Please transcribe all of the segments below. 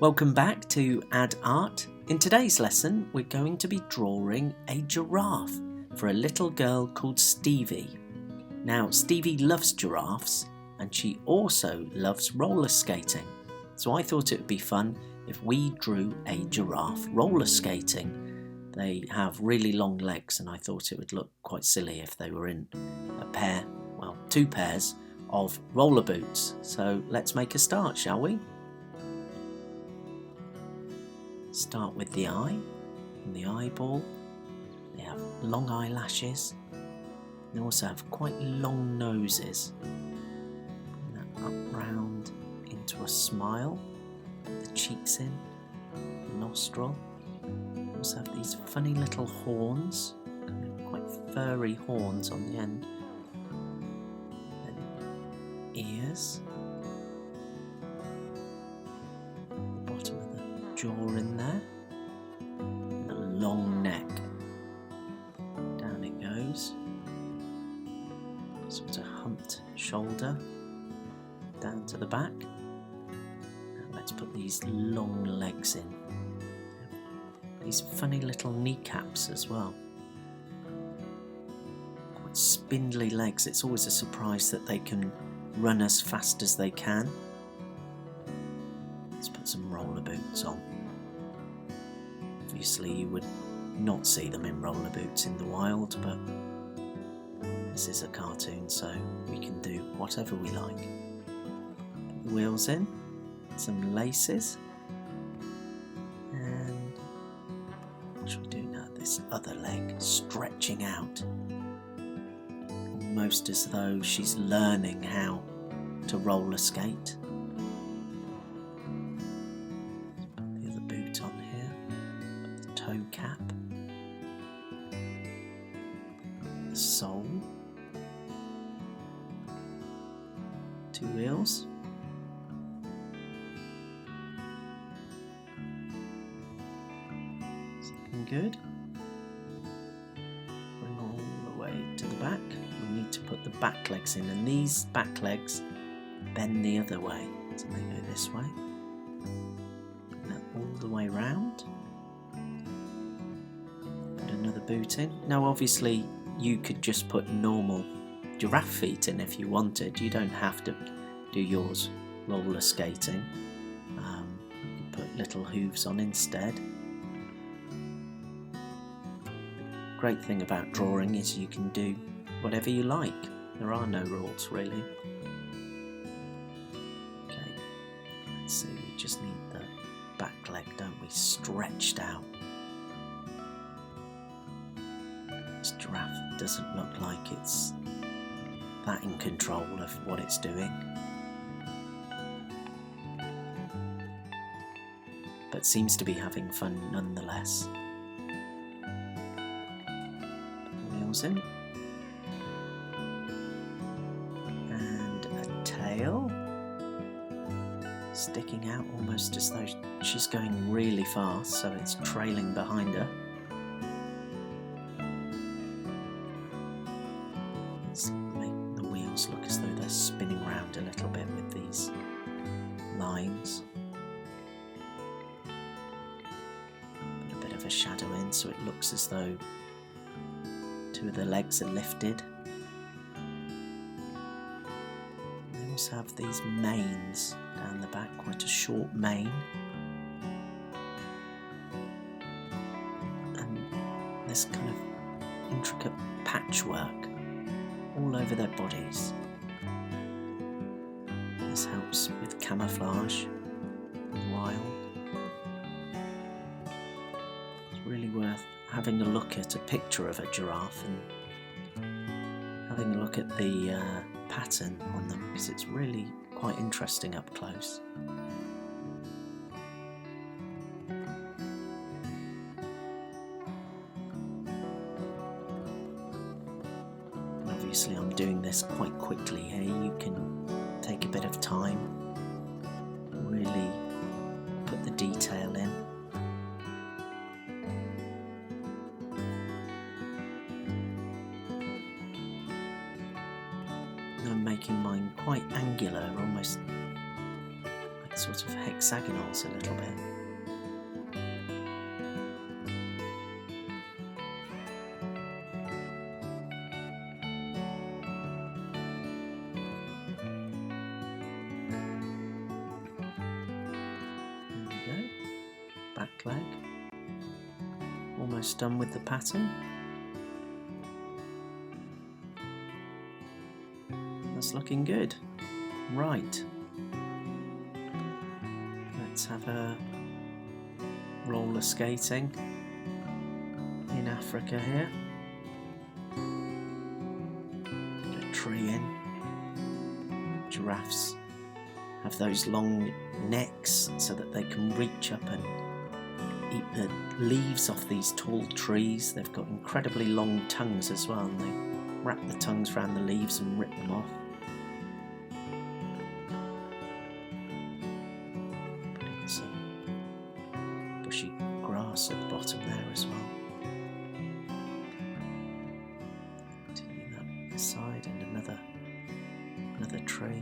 Welcome back to Add Art. In today's lesson we're going to be drawing a giraffe for a little girl called Stevie. Now Stevie loves giraffes and she also loves roller skating. So I thought it would be fun if we drew a giraffe roller skating. They have really long legs and I thought it would look quite silly if they were in two pairs of roller boots. So let's make a start, shall we? Start with the eye and the eyeball. They have long eyelashes. They also have quite long noses. Bring that up round into a smile. Put the cheeks in, the nostril. They also have these funny little horns, quite furry horns on the end. Then ears. The bottom of the jaw in there. And the long neck. Down it goes. Sort of humped shoulder. Down to the back. Now let's put these long legs in. These funny little kneecaps as well. Quite spindly legs. It's always a surprise that they can run as fast as they can. Let's put some roller boots on. Obviously you would not see them in roller boots in the wild, but this is a cartoon so we can do whatever we like. Put the wheels in, some laces, and what should we do now? This other leg stretching out, almost as though she's learning how to roller skate. Put the other boot on here, put the toe cap, the sole, 2 wheels. Looking good. Bring all the way to the back. We need to put the back legs in, and these back legs bend the other way, so they go this way. Bring that all the way round. Put another boot in. Now obviously you could just put normal giraffe feet in if you wanted. You don't have to do yours roller skating. You could put little hooves on instead. Great thing about drawing is you can do whatever you like. There are no rules really. Okay, let's see, we just need the back leg, don't we, stretched out. This giraffe doesn't look like it's that in control of what it's doing, but seems to be having fun nonetheless. Put the wheels in, and a tail sticking out almost as though she's going really fast, so it's trailing behind her. Let's make the wheels look as though they're spinning round a little bit with these lines. Put a bit of a shadow in so it looks as though 2 of the legs are lifted. They also have these manes down the back, quite a short mane. And this kind of intricate patchwork all over their bodies. This helps with camouflage in the wild. It's really worth having a look at a picture of a giraffe and having a look at the pattern on them, because it's really quite interesting up close. Obviously I'm doing this quite quickly here. You can take a bit of time, really put the detail in. I'm making mine quite angular, almost like sort of hexagonals a little bit. There we go. Back leg. Almost done with the pattern. That's looking good. Right. Let's have a roller skating in Africa here. Get a tree in. Giraffes have those long necks so that they can reach up and eat the leaves off these tall trees. They've got incredibly long tongues as well, and they wrap the tongues around the leaves and rip them off. Putting some bushy grass at the bottom there as well. Continue that this side, and another tree.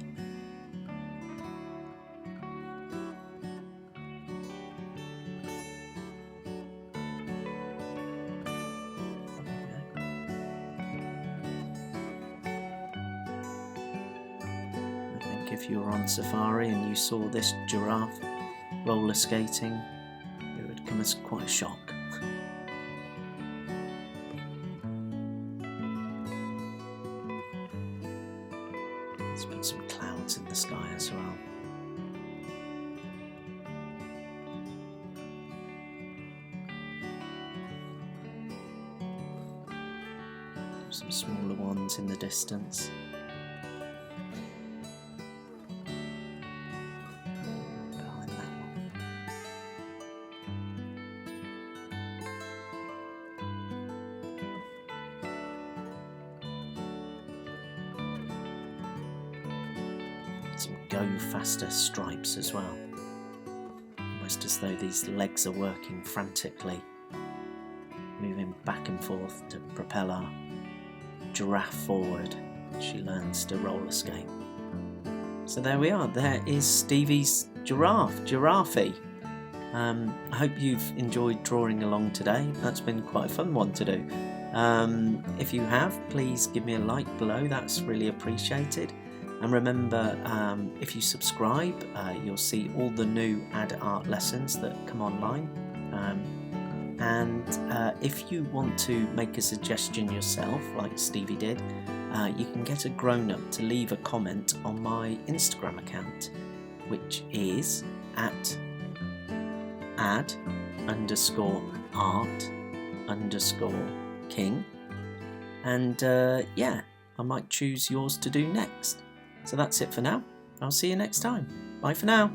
If you were on safari and you saw this giraffe roller skating, it would come as quite a shock. Let's put some clouds in the sky as well. Some smaller ones in the distance. Some go faster stripes as well, almost as though these legs are working frantically, moving back and forth to propel our giraffe forward as she learns to roller skate. So there we are, there is Stevie's Giraffe. I hope you've enjoyed drawing along today. That's been quite a fun one to do. If you have, please give me a like below, that's really appreciated. And remember, if you subscribe, you'll see all the new Add Art lessons that come online. And if you want to make a suggestion yourself, like Stevie did, you can get a grown-up to leave a comment on my Instagram account, which is at add_art_king. And yeah, I might choose yours to do next. So that's it for now. I'll see you next time. Bye for now.